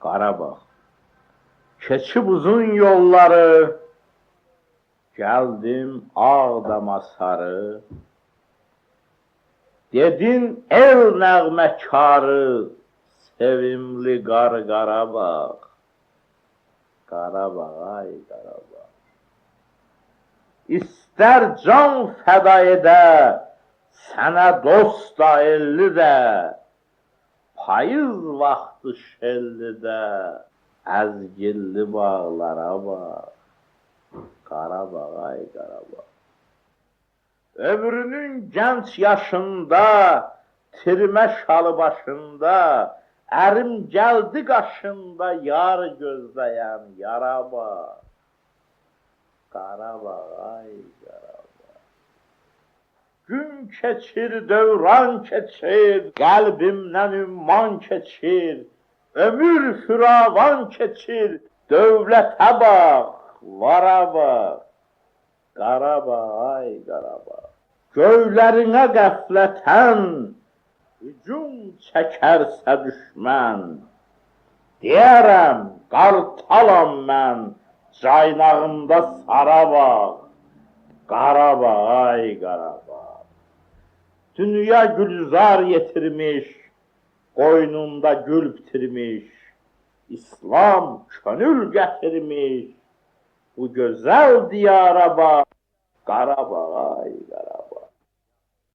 Qarabağ. Keçib uzun yolları, gəldim Ağdama sarı. Dedin el nəğməkarı, sevimli Qarabağ. Qarabağ, ay Qarabağ. İstər can fəda edə, sənə dost da elli də, payız vaxtı şellidə, əzgilli bağlara bax. Qarabağ, ay Qarabağ. Ömrünün gənc yaşında, tirmə şalı başında, ərim gəldi qaşında, yar gözləyən yaraba. Qarabağ, ay Qarabağ. Gün keçir, dövran keçir, qəlbimdən ümman keçir, ömür firavan keçir, dövlətə bax, vara bax. Qarabağ, ay Qarabağ. Göylərinə qəflətən, hücum çəkərsə düşmən, deyərəm, qartalam mən, caynağında Sarabağ. Qarabağ, ay Qarabağ. Dünya gülzar yetirmiş, qoynunda gül bitirmiş, İslam könül gətirmiş, bu gözəl diyara bax. Qarabağ,